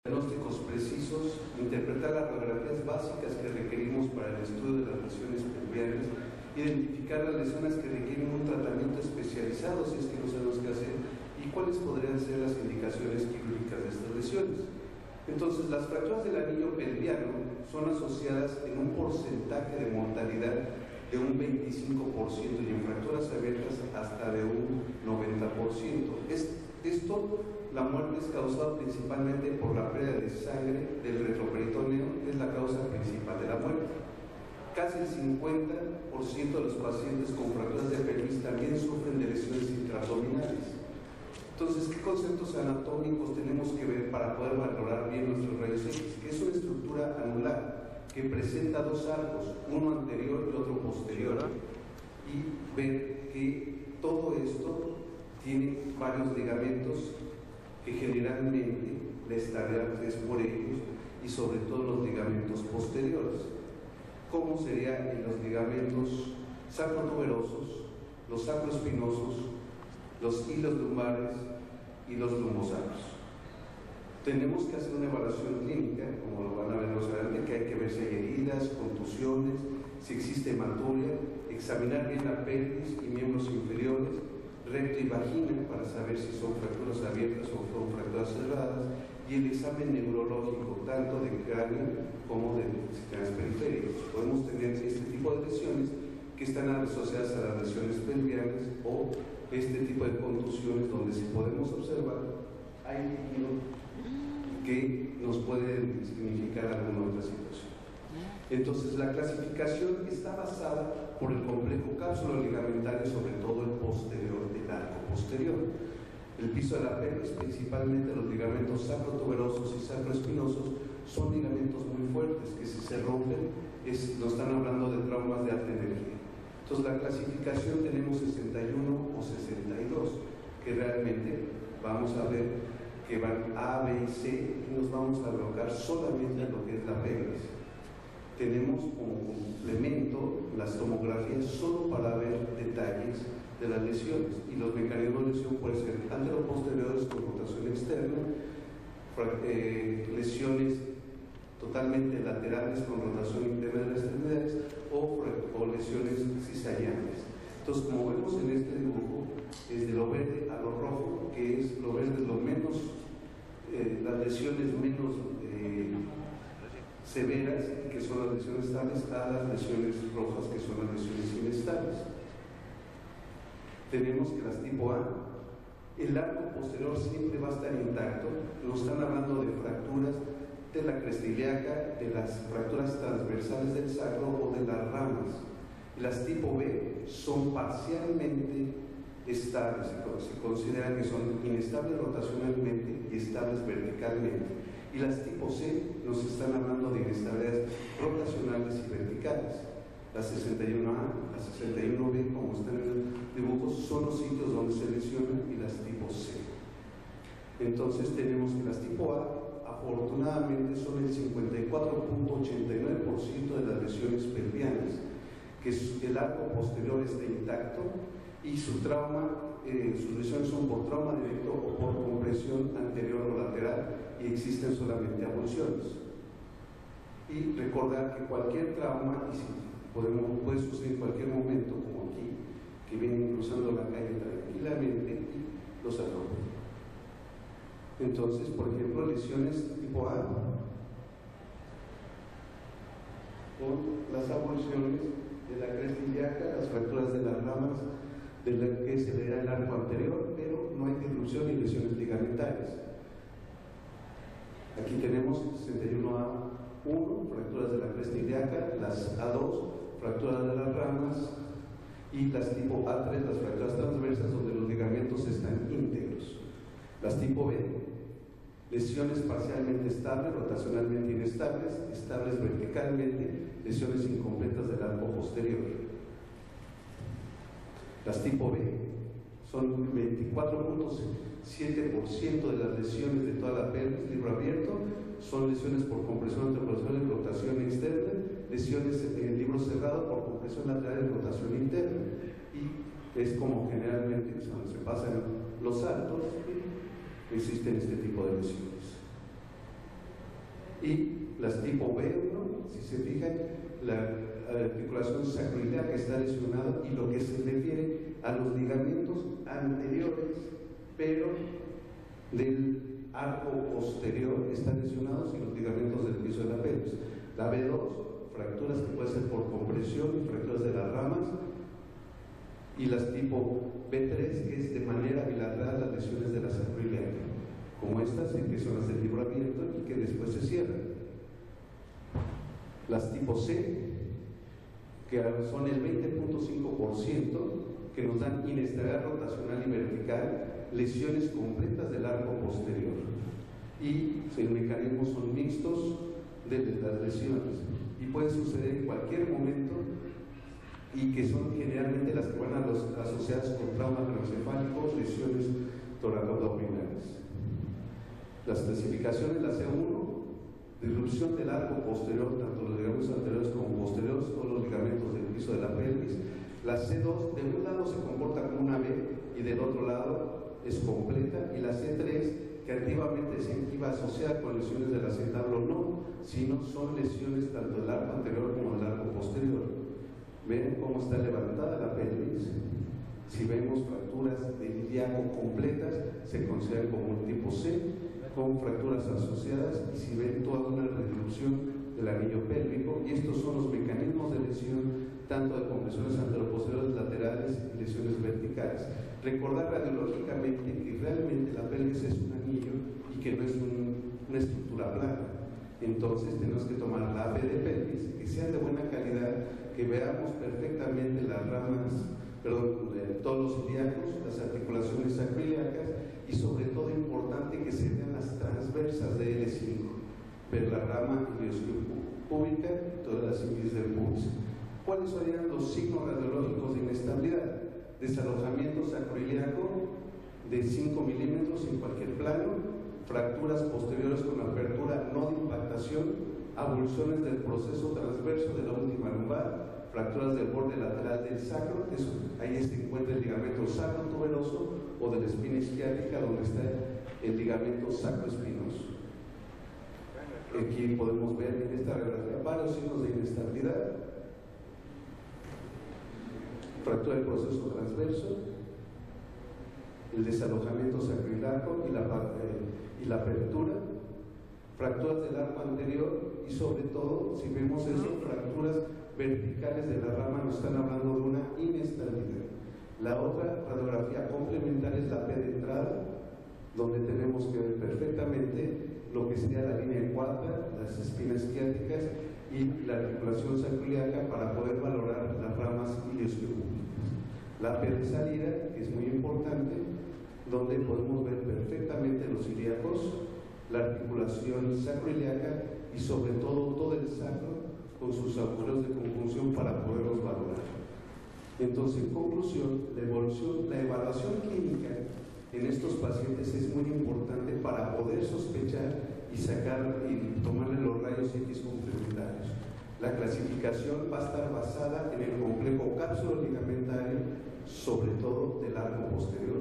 Diagnósticos precisos, interpretar las radiografías básicas que requerimos para el estudio de las lesiones pelvianas, identificar las lesiones que requieren un tratamiento especializado si es que no sabemos qué hacer y cuáles podrían ser las indicaciones quirúrgicas de estas lesiones. Entonces, las fracturas del anillo pelviano son asociadas en un porcentaje de mortalidad de un 25% y en fracturas abiertas hasta de un 90%. Esto, la muerte es causada principalmente por la pérdida de sangre del retroperitoneo, que es la causa principal de la muerte. Casi el 50% de los pacientes con fracturas de pelvis también sufren de lesiones intraabdominales. Entonces, ¿qué conceptos anatómicos tenemos que ver para poder valorar bien nuestros rayos X? Que es una estructura anular que presenta dos arcos, uno anterior y otro posterior, y ver que todo esto tiene varios ligamentos que generalmente la estabilidad es por ellos y sobre todo los ligamentos posteriores, como serían los ligamentos sacrotuberosos, los sacroespinosos, los hilos lumbares y los lumbosacros. Tenemos que hacer una evaluación clínica, como lo van a ver más adelante, que hay que ver si hay heridas, contusiones, si existe hematuria, examinar bien la pelvis y miembros inferiores, recto y vagina, para saber si son fracturas abiertas o son fracturas cerradas, y el examen neurológico, tanto de cráneo como de sistemas periféricos. Podemos tener este tipo de lesiones que están asociadas a las lesiones pelvianas o este tipo de contusiones donde, si podemos observar, hay líquido que nos puede significar alguna otra situación. Entonces, la clasificación está basada por el complejo cápsulo-ligamentario, sobre todo el posterior, el arco posterior. El piso de la pelvis, principalmente los ligamentos sacrotuberosos y sacroespinosos, son ligamentos muy fuertes que, si se rompen, nos están hablando de traumas de alta energía. Entonces, la clasificación tenemos 61 o 62, que realmente vamos a ver que van A, B y C, y nos vamos a bloquear solamente en lo que es la pelvis. Tenemos como complemento las tomografías solo para ver detalles de las lesiones, y los mecanismos de lesión pueden ser anteroposteriores con rotación externa, lesiones totalmente laterales con rotación interna de las extremidades o lesiones cisallantes. Entonces, como vemos en este dibujo, es de lo verde a lo rojo, que es lo verde lo menos, las lesiones menos severas, que son las lesiones estables, a las lesiones rojas, que son las lesiones inestables. Tenemos que las tipo A, el arco posterior siempre va a estar intacto. Nos están hablando de fracturas de la cresta ilíaca, de las fracturas transversales del sacro o de las ramas. Las tipo B son parcialmente estables, se consideran que son inestables rotacionalmente y estables verticalmente. Y las tipo C nos están hablando de inestabilidades rotacionales y verticales. Las 61A, las 61B, como están en el dibujo, son los sitios donde se lesionan, y las tipo C. Entonces, tenemos que las tipo A, afortunadamente, son el 54.89% de las lesiones pelvianas, que el arco posterior está intacto y su trauma, sus lesiones son por trauma directo o por compresión anterior o lateral, y existen solamente avulsiones. Y recordar que cualquier trauma, y si puede suceder en cualquier momento, como aquí, que vienen cruzando la calle tranquilamente y los atropellan. Entonces, por ejemplo, lesiones tipo A, con las avulsiones de la cresta ilíaca, las fracturas de las ramas, de la que se le da el arco anterior, pero no hay disrupción ni lesiones ligamentarias. Aquí tenemos 61A1, fracturas de la cresta ilíaca, las A2, fracturas de las ramas, y las tipo A3, las fracturas transversas, donde los ligamentos están íntegros. Las tipo B, lesiones parcialmente estables, rotacionalmente inestables, estables verticalmente, lesiones incompletas del arco posterior. Las tipo B son 24.7% de las lesiones de toda la pelvis, libro abierto, son lesiones por compresión anteroposterior y rotación externa, lesiones en libro cerrado por compresión lateral y rotación interna, y es como generalmente cuando se pasan los saltos existen este tipo de lesiones. Y las tipo B1, si se fijan, la articulación sacroiliaca está lesionada, y lo que se refiere a los ligamentos anteriores, pero del arco posterior están lesionados, y los ligamentos del piso de la pelvis. La B2, fracturas que pueden ser por compresión y fracturas de las ramas, y las tipo B3, que es de manera bilateral las lesiones de la sacroiliaca, como estas, que son las del libro abierto y que después se cierran. Las tipo C, que son el 20.5%, que nos dan inestabilidad rotacional y vertical, lesiones completas del arco posterior. Y los mecanismos son mixtos de las lesiones, y pueden suceder en cualquier momento, y que son generalmente las que van asociadas con traumas craneoencefálicos, lesiones toracoabdominales. Las clasificaciones: la C1, disrupción del arco posterior, tanto los ligamentos anteriores como posteriores, todos los ligamentos del piso de la pelvis. La C2, de un lado se comporta como una B y del otro lado es completa. Y la C3, que activamente se iba asociada con lesiones del acetablo, no, sino son lesiones tanto del arco anterior como del arco posterior. Ven cómo está levantada la pelvis. Si vemos fracturas del ilíaco completas, se consideran como el tipo C, con fracturas asociadas, y si ven toda una reducción del anillo pélvico. Y estos son los mecanismos de lesión, tanto de compresiones anteroposteriores laterales y lesiones verticales. Recordar radiológicamente que realmente la pelvis es un anillo y que no es una estructura plana. Entonces tenemos que tomar la AP de pelvis, que sea de buena calidad, que veamos perfectamente las ramas, todos los ilíacos, las articulaciones sacroiliacas, y sobre todo importante que se vean las transversas de L5, ver la rama iliopúbica y todas las índices del pubis. ¿Cuáles serían los signos radiológicos de inestabilidad? Desalojamiento sacroiliaco de 5 milímetros en cualquier plano, fracturas posteriores con apertura no de impactación, avulsiones del proceso transverso de la última lumbar, fracturas del borde lateral del sacro, ahí se encuentra el ligamento sacrotuberoso, o de la espina isquiática, donde está el ligamento sacroespinoso. Aquí podemos ver en esta radiografía varios signos de inestabilidad: fractura del proceso transverso, el desalojamiento sacroiliaco y la apertura, fracturas del arco anterior, y sobre todo, si vemos eso, fracturas verticales de la rama, nos están hablando de una inestabilidad. La otra radiografía complementaria es la P de entrada, donde tenemos que ver perfectamente lo que sería la línea cuarta, las espinas isquiáticas y la articulación sacroiliaca, para poder valorar las ramas iliosquiopúbicas. La P de salida, que es muy importante, donde podemos ver perfectamente los ilíacos, la articulación sacroiliaca y sobre todo el sacro con sus agujeros de conjunción, para poderlos valorar. Entonces, en conclusión, la evaluación clínica en estos pacientes es muy importante para poder sospechar y sacar y tomarle los rayos X complementarios. La clasificación va a estar basada en el complejo cápsulo-ligamentario, sobre todo del arco posterior.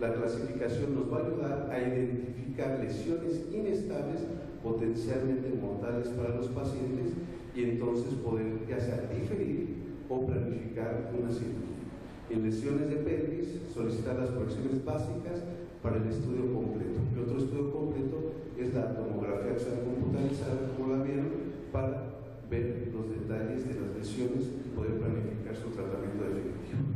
La clasificación nos va a ayudar a identificar lesiones inestables, potencialmente mortales para los pacientes, y entonces poder ya sea diferir o planificar una cirugía. En lesiones de pelvis, solicitar las proyecciones básicas para el estudio completo. El otro estudio completo es la tomografía axial computarizada, como la vieron, para ver los detalles de las lesiones y poder planificar su tratamiento definitivo.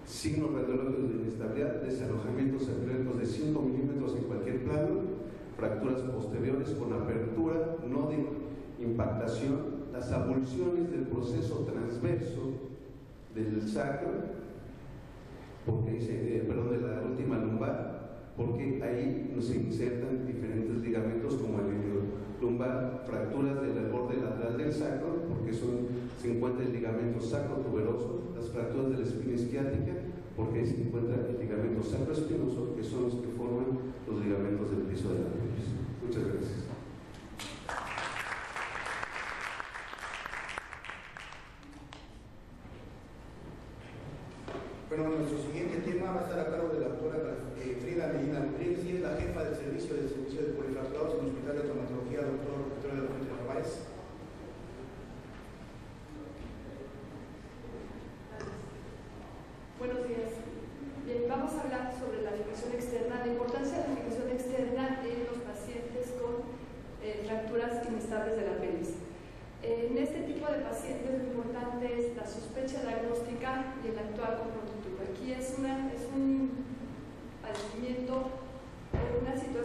Signos radiológicos de inestabilidad: desalojamientos sacroiliacos de 5 milímetros en cualquier plano, fracturas posteriores con apertura no de impactación, las avulsiones del proceso transverso del sacro, de la última lumbar, porque ahí nos insertan diferentes ligamentos como el ilio lumbar, fracturas del borde lateral del sacro, porque se encuentra el ligamento sacrotuberoso, las fracturas de la espina isquiática, porque ahí se encuentra el ligamento sacroespinoso, que son los que forman los ligamentos del piso de la pelvis. Muchas gracias. Bueno, nuestro siguiente tema va a estar a cargo de la doctora Frida Medina Rodríguez, y es la jefa del servicio de polifracturados en el Hospital de Traumatología, doctor sospecha diagnóstica y el actuar con prontitud. Aquí es un padecimiento, una situación